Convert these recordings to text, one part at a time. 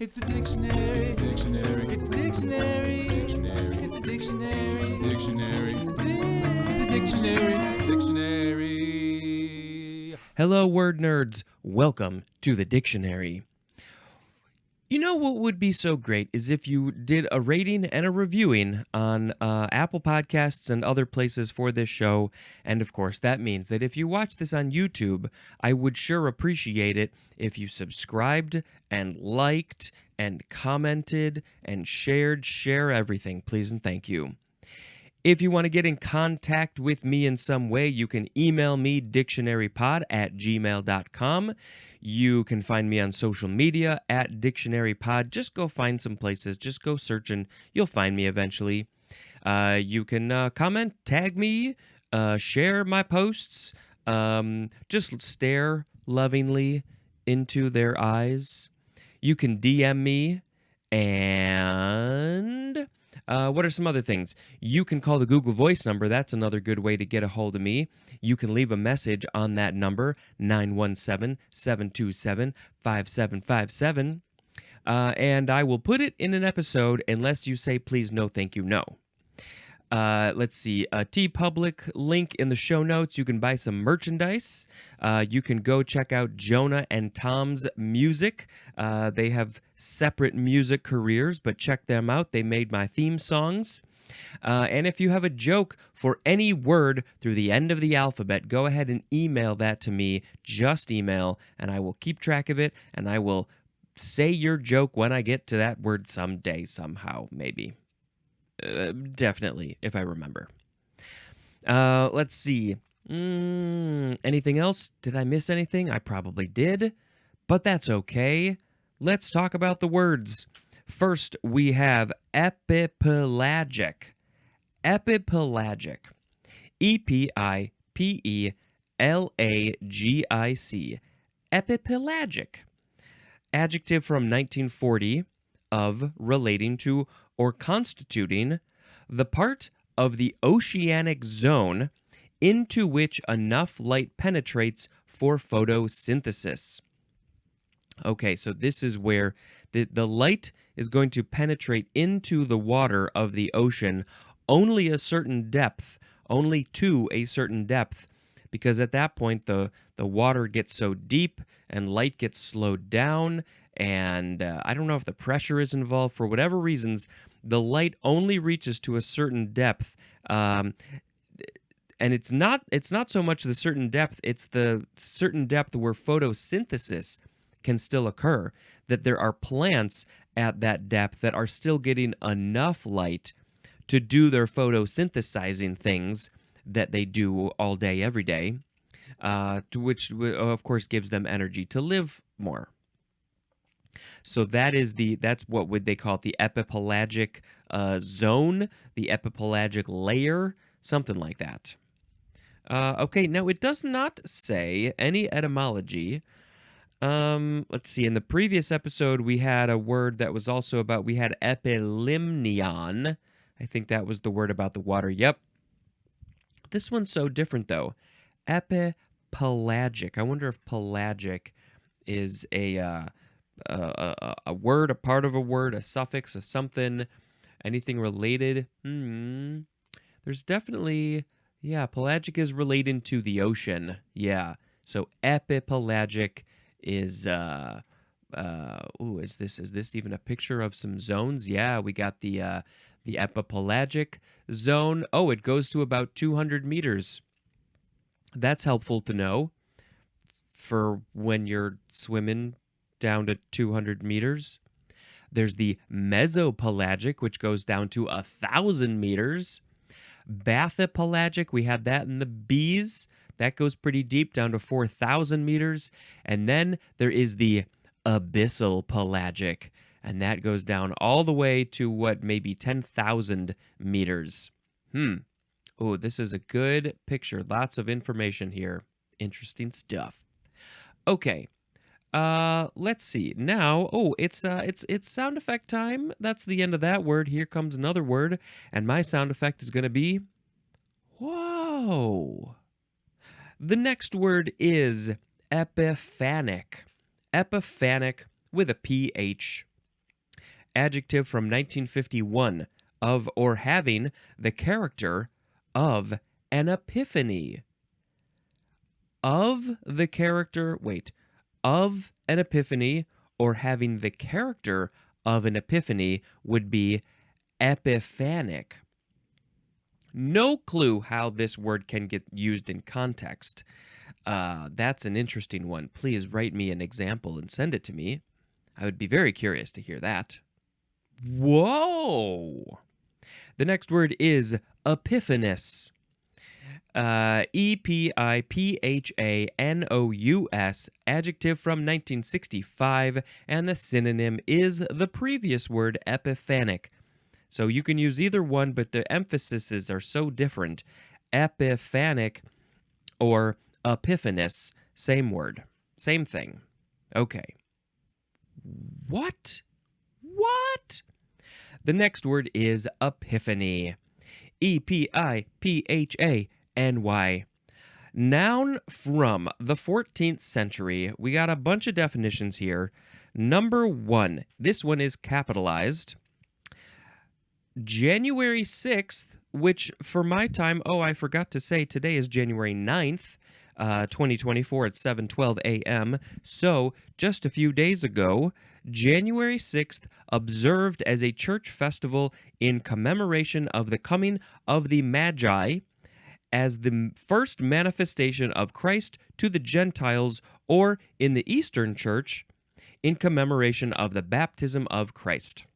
It's the dictionary. It's the dictionary. It's the dictionary. It's the dictionary. It's the dictionary. It's the dictionary. It's the dictionary. Hello, word nerds. Welcome to the dictionary. You know what would be so great is if you did a rating and a reviewing on Apple Podcasts and other places for this show. And of course, that means that if you watch this on YouTube, I would sure appreciate it if you subscribed and liked and commented and shared. Share everything, please and thank you. If you want to get in contact with me in some way, you can email me dictionarypod@gmail.com. You can find me on social media at dictionarypod. Just go find some places. Just go searching. You'll find me eventually. You can comment, tag me, share my posts. Just stare lovingly into their eyes. You can DM me and... what are some other things? You can call the Google Voice number. That's another good way to get a hold of me. You can leave a message on that number, 917-727-5757. And I will put it in an episode unless you say, please, no, thank you, no. Let's see, a TeePublic link in the show notes. You can buy some merchandise. You can go check out Jonah and Tom's music. They have separate music careers, but check them out. They made my theme songs. And if you have a joke for any word through the end of the alphabet, go ahead and email that to me. Just email, and I will keep track of it, and I will say your joke when I get to that word someday, somehow, maybe. Definitely, if I remember. Let's see. Anything else? Did I miss anything? I probably did, but that's okay. Let's talk about the words. First, we have epipelagic. Epipelagic. E-P-I-P-E-L-A-G-I-C. Epipelagic. Adjective from 1940 of relating to or constituting the part of the oceanic zone into which enough light penetrates for photosynthesis. Okay, so this is where the light is going to penetrate into the water of the ocean only a certain depth, only to a certain depth, because at that point the water gets so deep and light gets slowed down, and I don't know if the pressure is involved. For whatever reasons, the light only reaches to a certain depth, and it's not so much the certain depth, it's the certain depth where photosynthesis can still occur, that there are plants at that depth that are still getting enough light to do their photosynthesizing things that they do all day, every day, to which, of course, gives them energy to live more. So that's what would they call it, the epipelagic zone, the epipelagic layer, something like that. Okay, now it does not say any etymology. Let's see, in the previous episode we had a word that was also about, we had epilimnion. I think that was the word about the water. Yep. This one's so different though. Epipelagic. I wonder if pelagic is a word, a part of a word, a suffix, a something, anything related. There's definitely, yeah, pelagic is related to the ocean. Yeah. So epipelagic is is this even a picture of some zones? Yeah, we got the epipelagic zone. Oh, it goes to about 200 meters. That's helpful to know for when you're swimming down to 200 meters. There's the mesopelagic, which goes down to 1,000 meters. Bathypelagic, we had that in the B's. That goes pretty deep, down to 4,000 meters. And then there is the abyssal pelagic, and that goes down all the way to what, maybe 10,000 meters. Oh, this is a good picture. Lots of information here. Interesting stuff. Okay. Let's see. Now, it's sound effect time. That's the end of that word. Here comes another word, and my sound effect is going to be whoa. The next word is epiphanic. Epiphanic with a PH. adjective from 1951, of or having the character of an epiphany. Of the character, of an epiphany or having the character of an epiphany would be epiphanic. No clue how this word can get used in context. That's an interesting one. Please write me an example and send it to me. I would be very curious to hear that. Whoa! The next word is epiphanous. Epiphanomous, adjective from 1965, and the synonym is the previous word epiphanic. So you can use either one, but the emphases are so different. Epiphanic or epiphanous, same word, same thing. Okay. What? The next word is epiphany. Epiphany. Noun from the 14th century. We got a bunch of definitions here. Number 1, this one is capitalized. January 6th, which for my time, I forgot to say today is January 9th, 2024 at 7:12 a.m. So just a few days ago, January 6th, observed as a church festival in commemoration of the coming of the Magi as the first manifestation of Christ to the Gentiles, or in the Eastern Church, in commemoration of the baptism of Christ.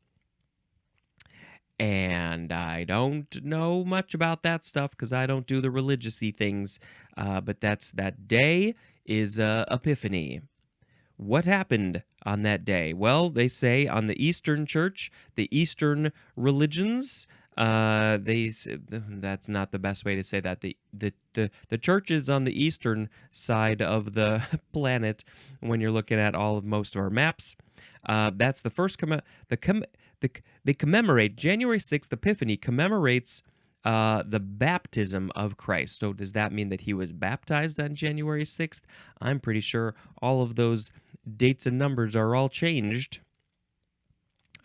And I don't know much about that stuff because I don't do the religious-y things, but that day is Epiphany. What happened on that day? Well, they say on the Eastern Church, the Eastern religions, that's not the best way to say that. The churches on the eastern side of the planet, when you're looking at most of our maps, that's the first they commemorate January 6th. Epiphany commemorates the baptism of Christ. So does that mean that he was baptized on January 6th? I'm pretty sure all of those dates and numbers are all changed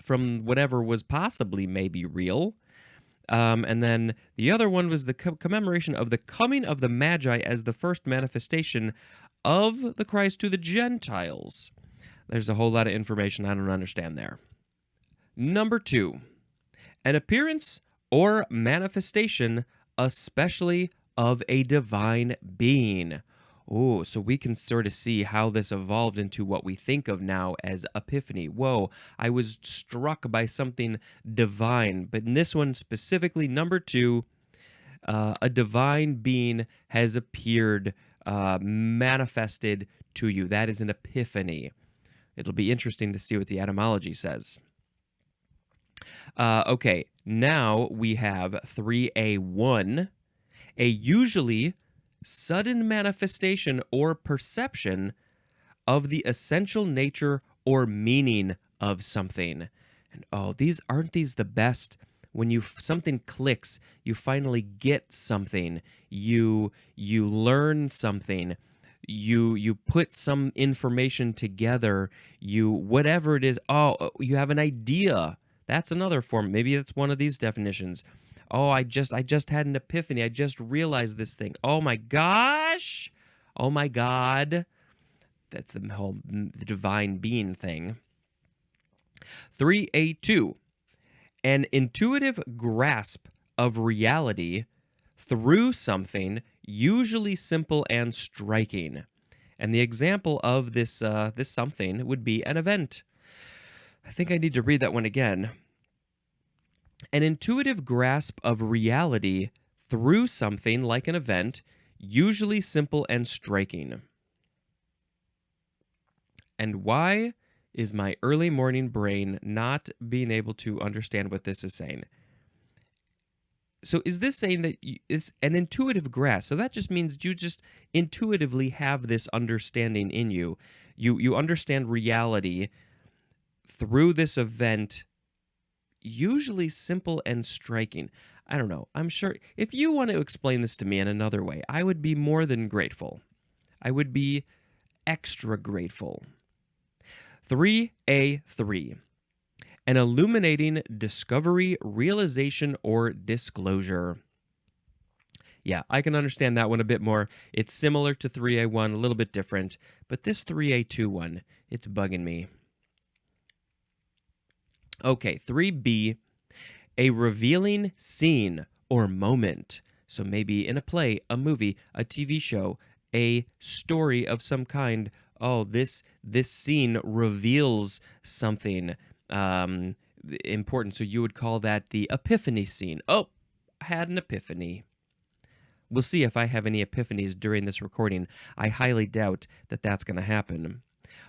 from whatever was possibly maybe real. And then the other one was the commemoration of the coming of the Magi as the first manifestation of the Christ to the Gentiles. There's a whole lot of information I don't understand there. Number 2, an appearance or manifestation, especially of a divine being. Oh, so we can sort of see how this evolved into what we think of now as epiphany. Whoa, I was struck by something divine. But in this one specifically, number 2, a divine being has appeared, manifested to you. That is an epiphany. It'll be interesting to see what the etymology says. Okay, now we have 3A1, a usually sudden manifestation or perception of the essential nature or meaning of something. And aren't these the best? When something clicks, you finally get something, you learn something, you put some information together, whatever it is, you have an idea. That's another form. Maybe that's one of these definitions. I just had an epiphany. I just realized this thing. Oh my gosh. Oh my God. That's the whole divine being thing. 3A2. An intuitive grasp of reality through something usually simple and striking. And the example of this something would be an event. I think I need to read that one again. An intuitive grasp of reality through something like an event, usually simple and striking. And why is my early morning brain not being able to understand what this is saying? So is this saying that it's an intuitive grasp? So that just means you just intuitively have this understanding in you. You understand reality through this event, usually simple and striking. I don't know. I'm sure if you want to explain this to me in another way, I would be more than grateful. I would be extra grateful. 3A3. an illuminating discovery, realization, or disclosure. Yeah, I can understand that one a bit more. It's similar to 3A1, a little bit different, but this 3A2 one, it's bugging me. Okay, 3B, a revealing scene or moment. So maybe in a play, a movie, a TV show, a story of some kind. Oh, this scene reveals something important. So you would call that the epiphany scene. Oh, I had an epiphany. We'll see if I have any epiphanies during this recording. I highly doubt that that's going to happen.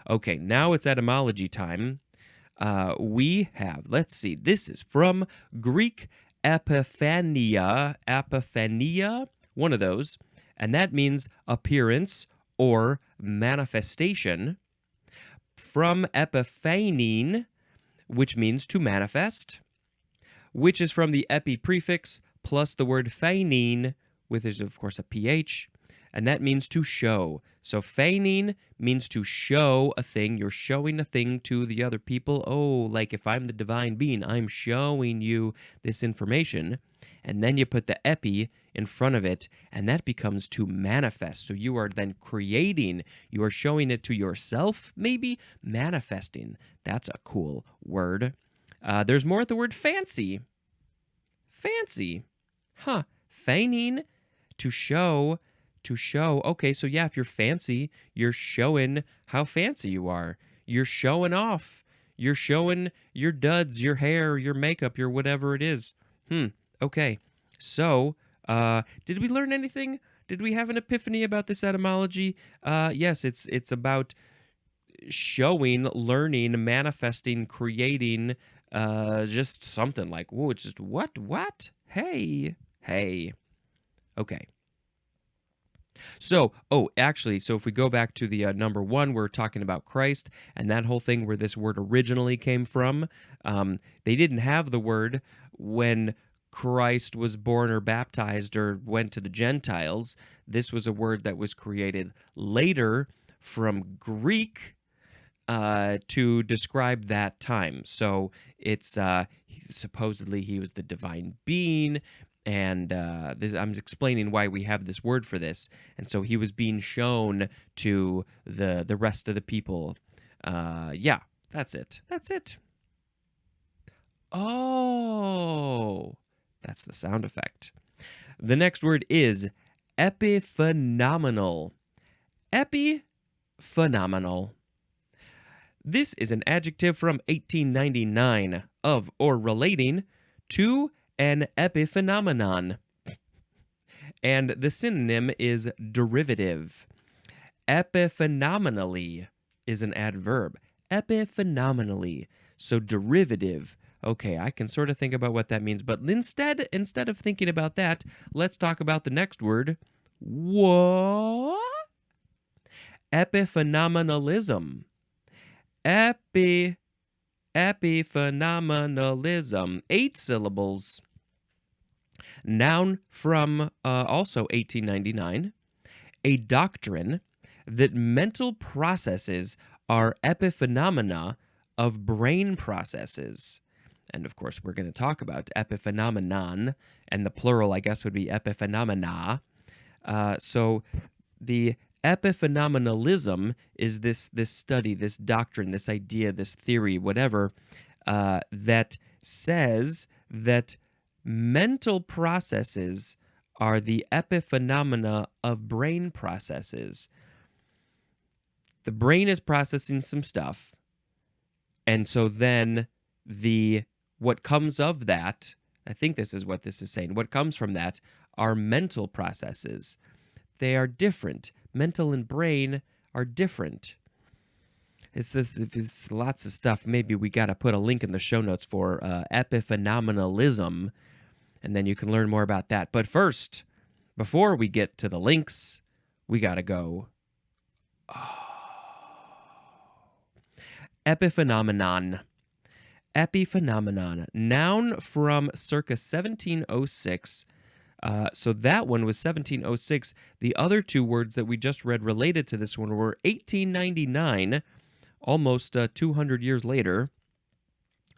Okay, now it's etymology time. We have, let's see, this is from Greek epiphania, one of those, and that means appearance or manifestation. From epiphanein, which means to manifest, which is from the epi prefix plus the word phanein, which is, of course, a ph, and that means to show. So phanein means to show a thing. You're showing a thing to the other people. Oh, like if I'm the divine being, I'm showing you this information. And then you put the epi in front of it, and that becomes to manifest. So you are then creating. You are showing it to yourself, maybe manifesting. That's a cool word. There's more at the word fancy. Fancy. Huh. Feigning, to show. Okay, so yeah, if you're fancy, you're showing how fancy you are. You're showing off. You're showing your duds, your hair, your makeup, your whatever it is. Okay. So, did we learn anything? Did we have an epiphany about this etymology? Yes, it's about showing, learning, manifesting, creating, just something like, whoa, it's just what? Hey. Okay. So, actually, so if we go back to the number one, we're talking about Christ and that whole thing where this word originally came from. They didn't have the word when Christ was born or baptized or went to the Gentiles. This was a word that was created later from Greek to describe that time. So it's supposedly he was the divine being. And I'm explaining why we have this word for this. And so he was being shown to the rest of the people. Yeah, that's it. Oh, that's the sound effect. The next word is epiphenomenal. Epiphenomenal. This is an adjective from 1899 of or relating to an epiphenomenon. And the synonym is derivative. Epiphenomenally is an adverb. Epiphenomenally. So derivative. Okay, I can sort of think about what that means, but instead of thinking about that, let's talk about the next word. What? Epiphenomenalism. Epiphenomenalism. 8 syllables. Noun from also 1899. A doctrine that mental processes are epiphenomena of brain processes. And of course, we're going to talk about epiphenomenon, and the plural, I guess, would be epiphenomena. So the epiphenomenalism is this study, this doctrine, this idea, this theory, whatever, that says that mental processes are the epiphenomena of brain processes. The brain is processing some stuff, and so then what comes of that, I think this is what this is saying, what comes from that are mental processes. They are different. Mental and brain are different. It's lots of stuff. Maybe we got to put a link in the show notes for epiphenomenalism, and then you can learn more about that. But first, before we get to the links, we got to go. Epiphenomenon. Epiphenomenon. Noun from circa 1706. So that one was 1706. The other two words that we just read related to this one were 1899, almost 200 years later.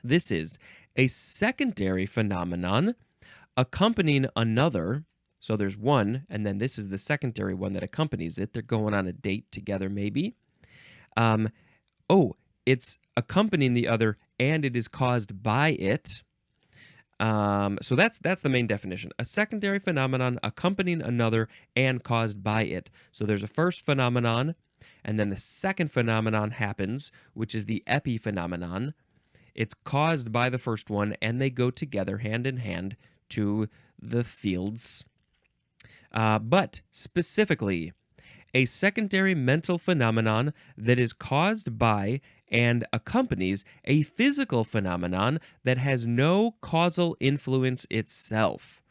This is a secondary phenomenon accompanying another. So there's one, and then this is the secondary one that accompanies it. They're going on a date together, maybe. It's accompanying the other, and it is caused by it. So that's the main definition. A secondary phenomenon accompanying another and caused by it. So there's a first phenomenon, and then the second phenomenon happens, which is the epiphenomenon. It's caused by the first one, and they go together hand in hand to the fields. But specifically, a secondary mental phenomenon that is caused by and accompanies a physical phenomenon that has no causal influence itself.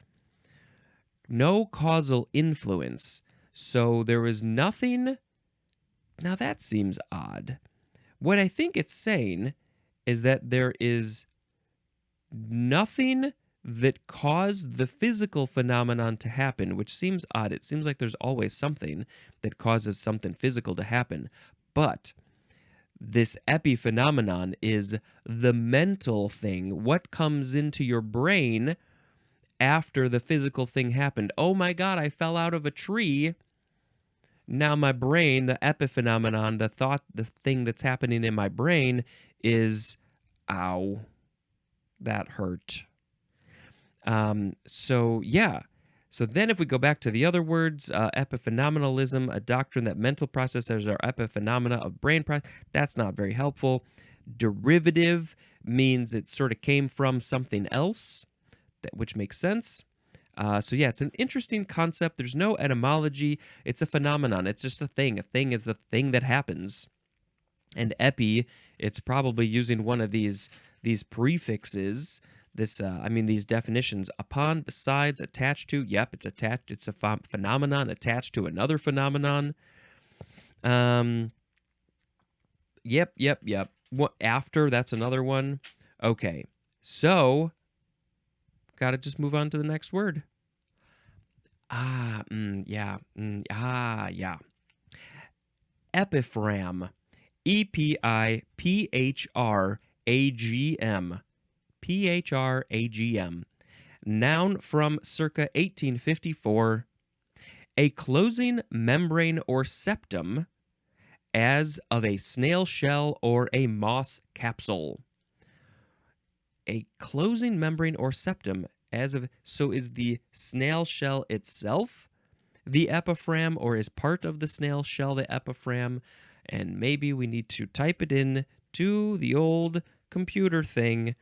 No causal influence. So there is nothing. Now that seems odd. What I think it's saying is that there is nothing that caused the physical phenomenon to happen, which seems odd. It seems like there's always something that causes something physical to happen. But this epiphenomenon is the mental thing. What comes into your brain after the physical thing happened? Oh my God, I fell out of a tree. Now my brain, the epiphenomenon, the thought, the thing that's happening in my brain is, ow, that hurt. So then if we go back to the other words, epiphenomenalism, a doctrine that mental processes are epiphenomena of brain process, that's not very helpful. Derivative means it sort of came from something else, which makes sense. It's an interesting concept. There's no etymology. It's a phenomenon. It's just a thing. A thing is the thing that happens. And epi, it's probably using one of these prefixes. These definitions: upon, besides, attached to. Yep, it's attached. It's a phenomenon attached to another phenomenon. Yep. What after? That's another one. Okay, so gotta just move on to the next word. Epiphram. Epiphragm. Phragm. Noun from circa 1854. A closing membrane or septum, as of a snail shell or a moss capsule. A closing membrane or septum, so is the snail shell itself the epiphram, or is part of the snail shell the epiphram? And maybe we need to type it in to the old computer thing,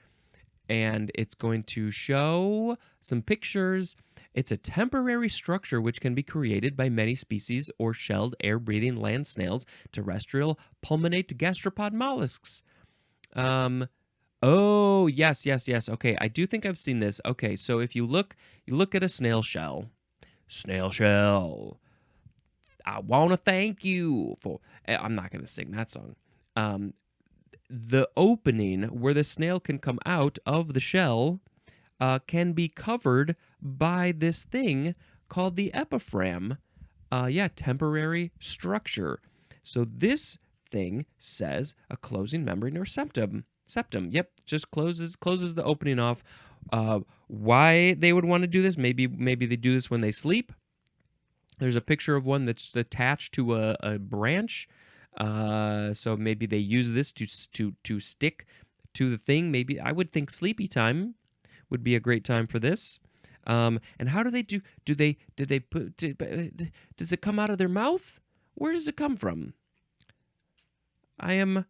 and it's going to show some pictures. It's a temporary structure which can be created by many species or shelled air-breathing land snails, terrestrial pulmonate gastropod mollusks. Oh, yes. Okay, I do think I've seen this. Okay, so if you look at a snail shell. Snail shell, I want to thank you for... I'm not going to sing that song. The opening where the snail can come out of the shell can be covered by this thing called the epiphram. Temporary structure. So this thing says a closing membrane or septum. Yep, just closes the opening off. Why they would want to do this? Maybe they do this when they sleep. There's a picture of one that's attached to a branch. So maybe they use this to stick to the thing. Maybe I would think sleepy time would be a great time for this. And how do they do? Does it come out of their mouth? Where does it come from? I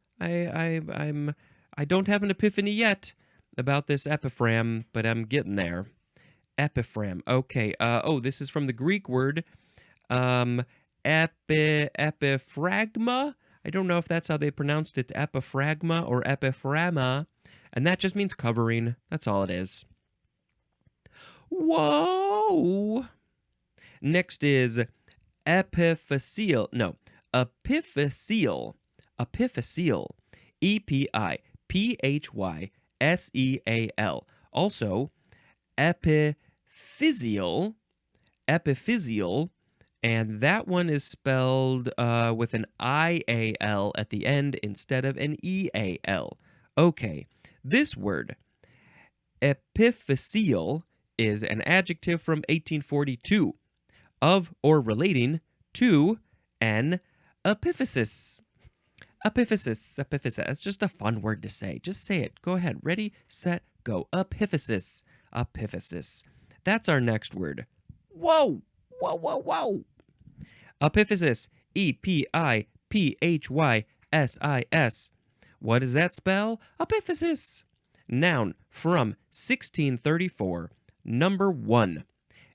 don't have an epiphany yet about this epiphram, but I'm getting there. Epiphram. Okay. This is from the Greek word epiphragma. I don't know if that's how they pronounced it, epiphragma or epiphragma, and that just means covering. That's all it is. Whoa! Next is epiphyseal. No, epiphyseal. Epiphyseal. Epiphyseal. Also, epiphyseal. Epiphyseal. And that one is spelled with an IAL at the end instead of an EAL. Okay, This word, epiphyseal, is an adjective from 1842 of or relating to an epiphysis. Epiphysis. It's just a fun word to say. Just say it. Go ahead. Ready, set, go. Epiphysis. That's our next word. Whoa. Epiphysis. Epiphysis. What does that spell? Epiphysis. Noun from 1634. Number 1.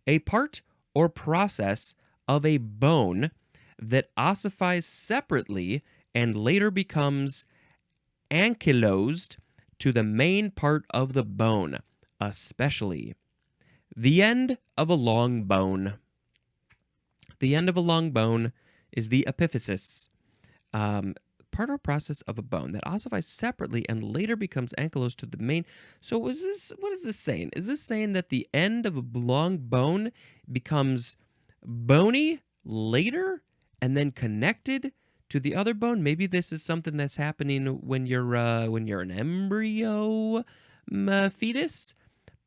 A part or process of a bone that ossifies separately and later becomes ankylosed to the main part of the bone, especially the end of a long bone. The end of a long bone is the epiphysis. Part or process of a bone that ossifies separately and later becomes ankylosed to the main. So what is this saying? Is this saying that the end of a long bone becomes bony later and then connected to the other bone? Maybe this is something that's happening when you're an embryo fetus.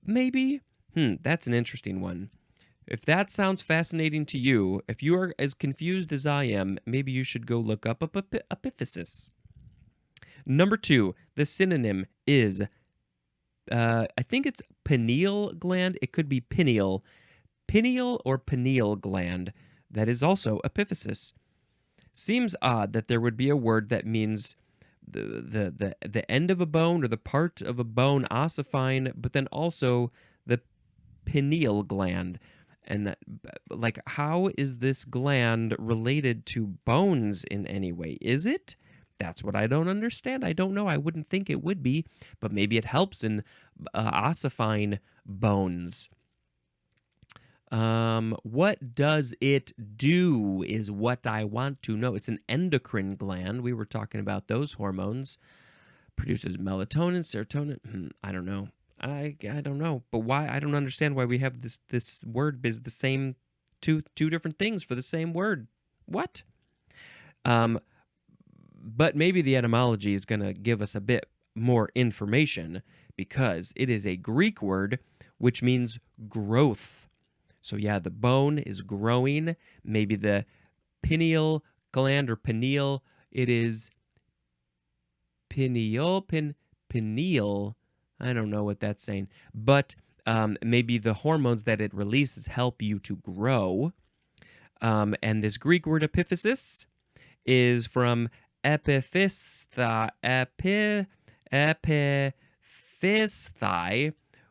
Maybe. That's an interesting one. If that sounds fascinating to you, if you are as confused as I am, maybe you should go look up epiphysis. Number 2, the synonym is, I think it's pineal gland. It could be pineal or pineal gland. That is also epiphysis. Seems odd that there would be a word that means the end of a bone or the part of a bone ossifying, but then also the pineal gland. And like, how is this gland related to bones in any way? Is it? That's what I don't understand. I don't know. I wouldn't think it would be, but maybe it helps in ossifying bones. What does it do is what I want to know. It's an endocrine gland. We were talking about those hormones. Produces melatonin, serotonin. I don't know. I don't know, but why? I don't understand why we have this word is the same two different things for the same word. What? But maybe the etymology is going to give us a bit more information because it is a Greek word which means growth. So yeah, the bone is growing. Maybe the pineal gland or pineal, it is pineal. I don't know what that's saying, but maybe the hormones that it releases help you to grow. And this Greek word epiphysis is from epiphythai,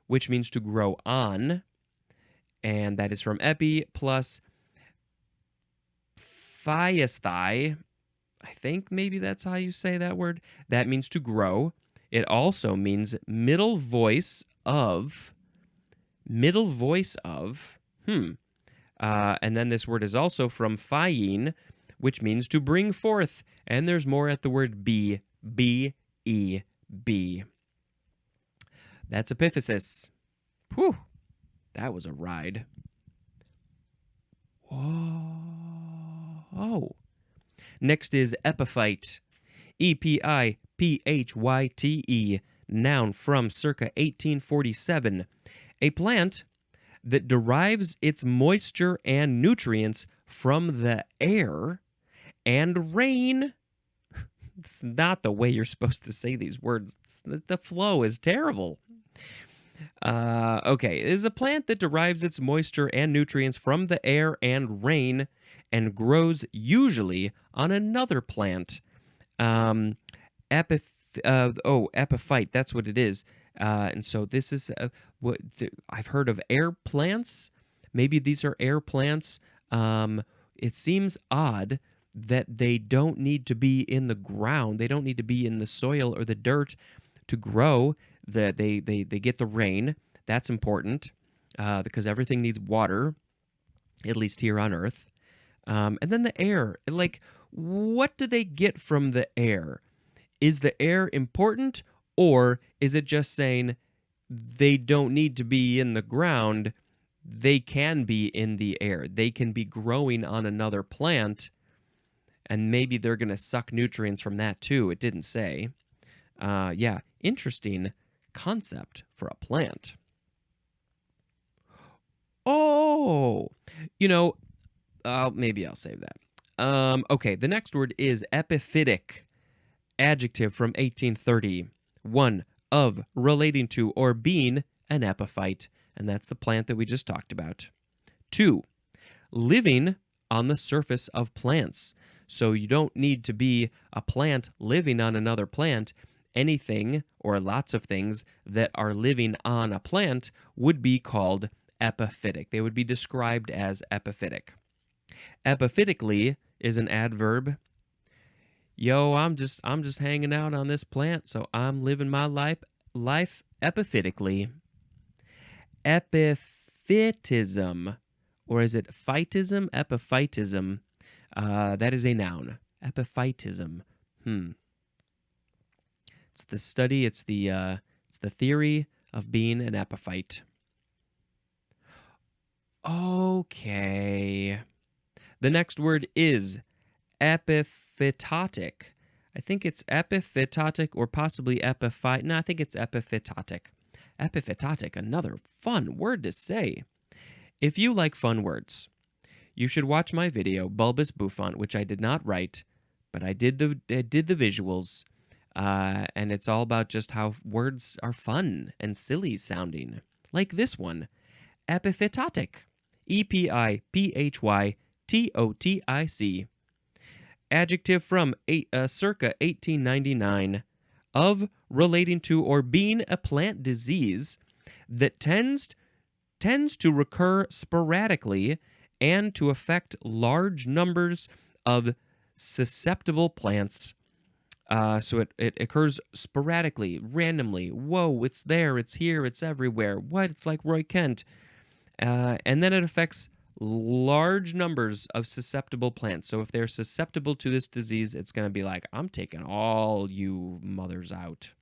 which means to grow on. And that is from epi plus phyesthai. I think maybe that's how you say that word. That means to grow. It also means middle voice of. And then this word is also from phyene, which means to bring forth. And there's more at the word B. B-E-B. That's epiphysis. Whew. That was a ride. Whoa. Next is epiphyte. E-P-I-P-H-Y-T-E. Noun from circa 1847. A plant that derives its moisture and nutrients from the air and rain. It's not the way you're supposed to say these words. The flow is terrible. Okay, it is a plant that derives its moisture and nutrients from the air and rain and grows usually on another plant. Epiphyte, that's what it is. And so this is what I've heard of air plants. Maybe these are air plants. It seems odd that they don't need to be in the ground. They don't need to be in the soil or the dirt to grow. They get the rain. That's important because everything needs water, at least here on Earth. And then the air. Like, what do they get from the air? Is the air important, or is it just saying they don't need to be in the ground? They can be in the air. They can be growing on another plant, and maybe they're going to suck nutrients from that too. It didn't say. Yeah, interesting. concept for a plant. Oh, maybe I'll save that. Okay, the next word is epiphytic, adjective from 1830. One, of, relating to, or being an epiphyte, and that's the plant that we just talked about. Two, living on the surface of plants. So you don't need to be a plant living on another plant. Anything, or lots of things, that are living on a plant would be called epiphytic. They would be described as epiphytic. Epiphytically is an adverb. Yo, I'm just hanging out on this plant, so I'm living my life epiphytically. Epiphytism, or is it phytism? Epiphytism. That is a noun. Epiphytism. It's the study. It's the theory of being an epiphyte. Okay. The next word is epiphytotic. I think it's epiphytotic or possibly epiphyte. No, I think it's epiphytotic. Epiphytotic, another fun word to say. If you like fun words, you should watch my video, Bulbous Bouffant, which I did not write, but I did the visuals, and it's all about just how words are fun and silly sounding. Like this one, epiphytotic. Epiphytotic. Adjective from circa 1899, of, relating to, or being a plant disease that tends to recur sporadically and to affect large numbers of susceptible plants. So it occurs sporadically, randomly. Whoa, it's there, it's here, it's everywhere. What? It's like Roy Kent. And then it affects large numbers of susceptible plants. So if they're susceptible to this disease, it's going to be like, I'm taking all you mothers out.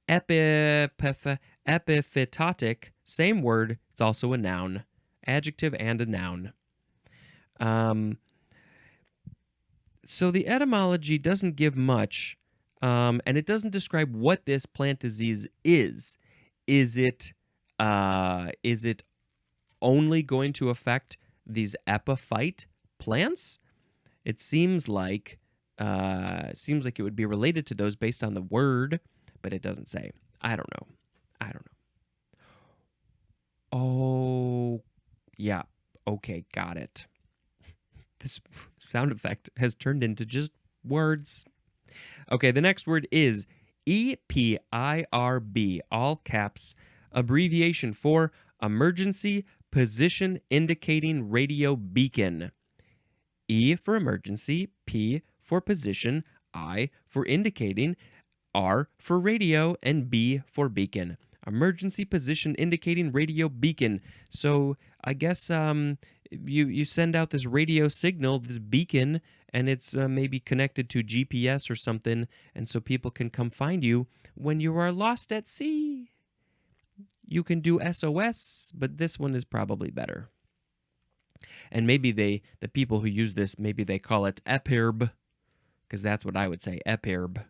Epiphytotic, same word. It's also a noun. Adjective and a noun. So the etymology doesn't give much, and it doesn't describe what this plant disease is. Is it only going to affect these epiphyte plants? It seems like it would be related to those based on the word, but it doesn't say. I don't know. Oh, yeah. Okay, got it. This sound effect has turned into just words. Okay, the next word is EPIRB, all caps, abbreviation for Emergency Position Indicating Radio Beacon. E for emergency, P for position, I for indicating, R for radio, and B for beacon. Emergency Position Indicating Radio Beacon. So I guess you send out this radio signal, this beacon, and it's maybe connected to GPS or something, and so people can come find you when you are lost at sea. You can do SOS, but this one is probably better. And maybe the people who use this, maybe they call it epirb, because that's what I would say, epirb.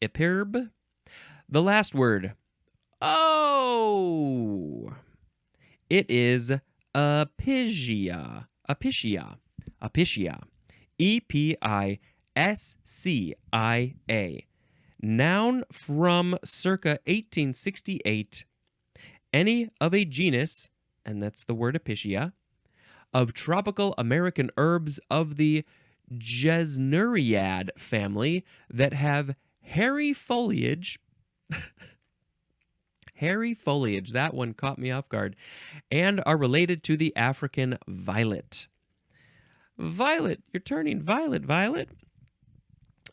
Epirb? The last word. Oh! It is episcia. Episcia. Episcia. Episcia. Noun from circa 1868. Any of a genus, and that's the word episcia, of tropical American herbs of the gesneriad family that have hairy foliage. Hairy foliage, that one caught me off guard, and are related to the African violet. Violet, you're turning violet, Violet.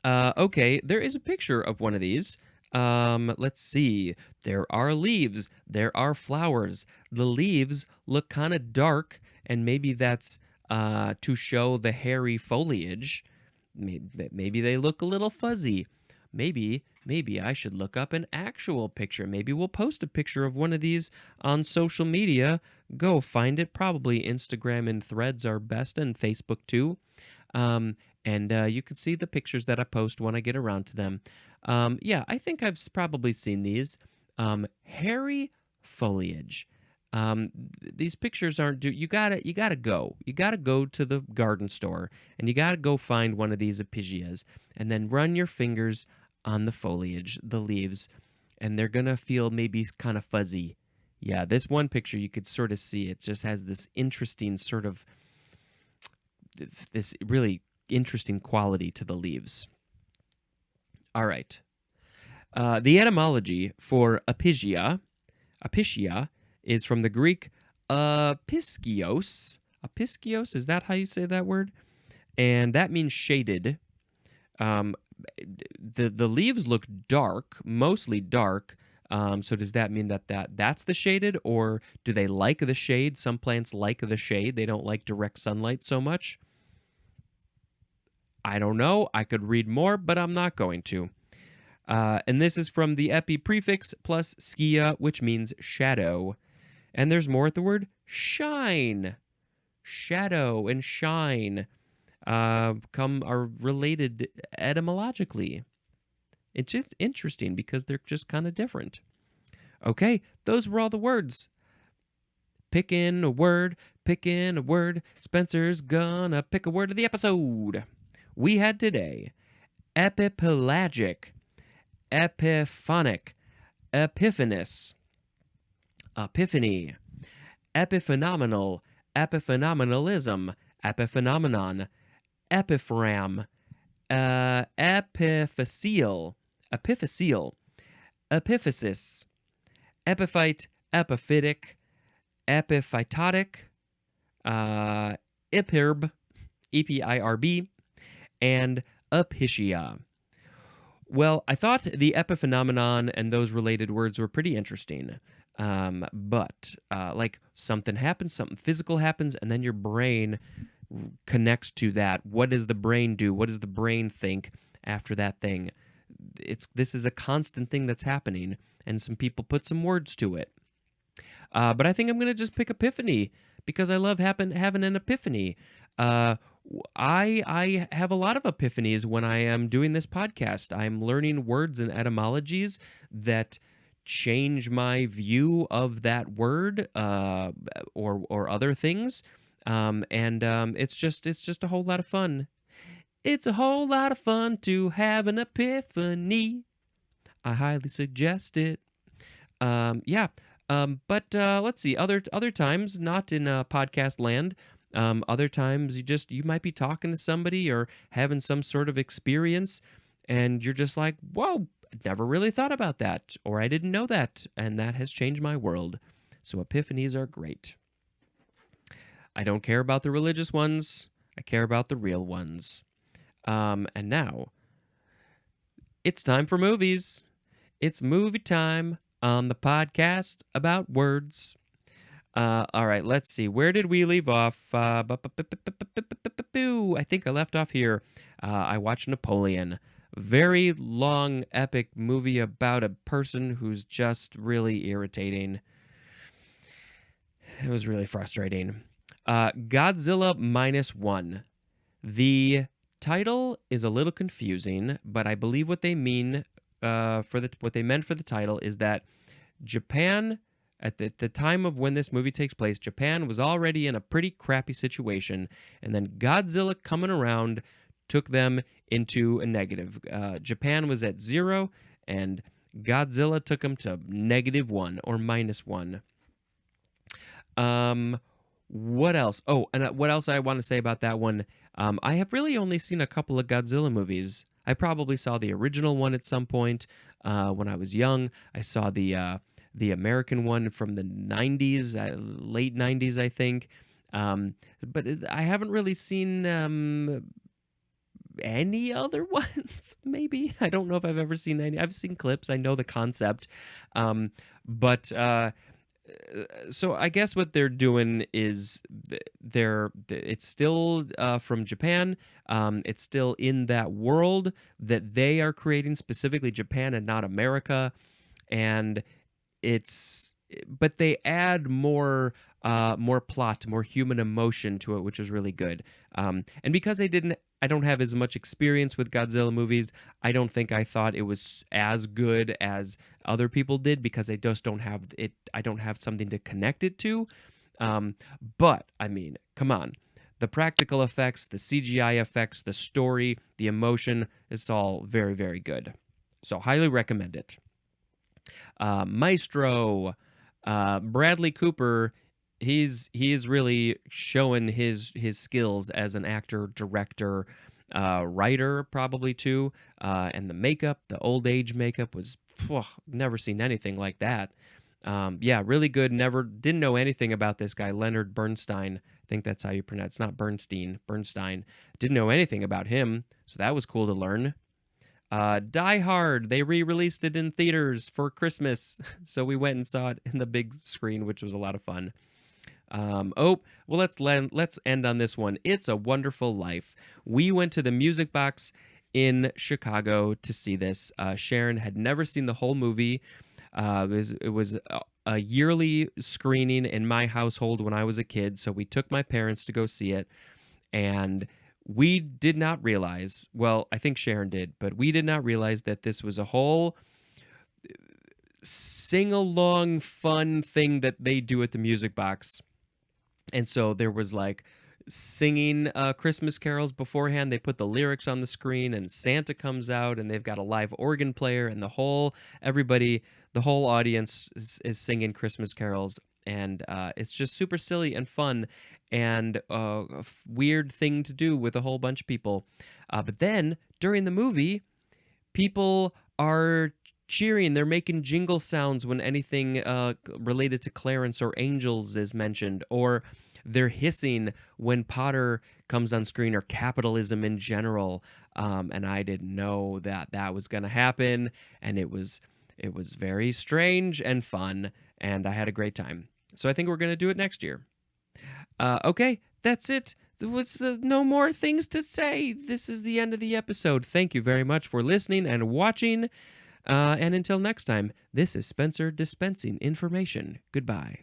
Okay, there is a picture of one of these. Let's see. There are leaves. There are flowers. The leaves look kind of dark, and maybe that's to show the hairy foliage. Maybe they look a little fuzzy. Maybe I should look up an actual picture. Maybe we'll post a picture of one of these on social media. Go find it. Probably Instagram and Threads are best, and Facebook too. And you can see the pictures that I post when I get around to them. Yeah, I think I've probably seen these. Hairy foliage. These pictures aren't you gotta go to the garden store, and you gotta go find one of these epiphysias, and then run your fingers on the foliage, the leaves, and they're gonna feel maybe kind of fuzzy. Yeah, this one picture you could sort of see it just has this interesting sort of this really interesting quality to the leaves. All right. The etymology for epipcia is from the Greek episkios. Episkios, is that how you say that word? And that means shaded. The leaves look dark, mostly dark. So does that mean that's the shaded, or do they like the shade? Some plants like the shade. They don't like direct sunlight so much. I don't know. I could read more, but I'm not going to. And this is from the epi prefix plus skia, which means shadow. And there's more at the word shine. Shadow and shine are related etymologically. It's just interesting because they're just kind of different. Okay, those were all the words. Pick in a word. Spencer's gonna pick a word of the episode. We had today epipelagic, epiphonic, epiphanous, epiphany, epiphenomenal, epiphenomenalism, epiphenomenon, epiphram, epiphyseal, epiphysis, epiphyte, epiphytic, epiphytotic, epirb, EPIRB, and episcia. Well, I thought the epiphenomenon and those related words were pretty interesting. But like something happens, something physical happens, and then your brain connects to that. What does the brain do? What does the brain think after that thing? This is a constant thing that's happening, and some people put some words to it. But I think I'm going to just pick epiphany because I love having an epiphany. I have a lot of epiphanies when I am doing this podcast. I'm learning words and etymologies that change my view of that word or other things. It's just a whole lot of fun. It's a whole lot of fun to have an epiphany. I highly suggest it. But let's see. Other times, not in podcast land. Other times, you might be talking to somebody or having some sort of experience, and you're just like, "Whoa, never really thought about that," or "I didn't know that," and that has changed my world. So epiphanies are great. I don't care about the religious ones. I care about the real ones. And now, it's time for movies. It's movie time on the podcast about words. All right, let's see. Where did we leave off? I think I left off here. I watched Napoleon. Very long, epic movie about a person who's just really irritating. It was really frustrating. Godzilla -1. The title is a little confusing, but I believe what they mean what they meant for the title is that Japan, at the time of when this movie takes place, Japan was already in a pretty crappy situation, and then Godzilla coming around took them into a negative. Japan was at 0, and Godzilla took them to -1 or -1. What else? Oh, and what else I want to say about that one? I have really only seen a couple of Godzilla movies. I probably saw the original one at some point when I was young. I saw the American one from the 90s, late 90s, I think. But I haven't really seen any other ones, maybe. I don't know if I've ever seen any. I've seen clips. I know the concept. So I guess what they're doing is it's still from Japan. It's still in that world that they are creating, specifically Japan and not America. And but they add more plot, more human emotion to it, which is really good. And because they didn't I don't have as much experience with Godzilla movies. I don't think I thought it was as good as other people did because I just don't have it. I don't have something to connect it to. But I mean, come on. The practical effects, the CGI effects, the story, the emotion, it's all very, very good. So highly recommend it. Maestro, Bradley Cooper, he is really showing his skills as an actor, director, writer probably too. And the makeup, the old age makeup was never seen anything like that. Yeah, really good. Didn't know anything about this guy, Leonard Bernstein. I think that's how you pronounce it. It's not Bernstein. Didn't know anything about him, so that was cool to learn. Die Hard, they re-released it in theaters for Christmas, so we went and saw it in the big screen, which was a lot of fun. Let's end on this one. It's a Wonderful Life. We went to the Music Box in Chicago to see this. Sharon had never seen the whole movie. It was a yearly screening in my household when I was a kid, so we took my parents to go see it, and we did not realize, well, I think Sharon did, but we did not realize that this was a whole sing-along fun thing that they do at the Music Box. And so there was like singing Christmas carols beforehand. They put the lyrics on the screen, and Santa comes out, and they've got a live organ player, and the whole audience is singing Christmas carols, and it's just super silly and fun, and a weird thing to do with a whole bunch of people. But then during the movie, people are cheering. They're making jingle sounds when anything related to Clarence or angels is mentioned, or they're hissing when Potter comes on screen, or capitalism in general. And I didn't know that was going to happen, and it was very strange and fun, and I had a great time. So I think we're going to do it next year. Okay, that's it. No more things to say. This is the end of the episode. Thank you very much for listening and watching. And until next time, this is Spencer dispensing information. Goodbye.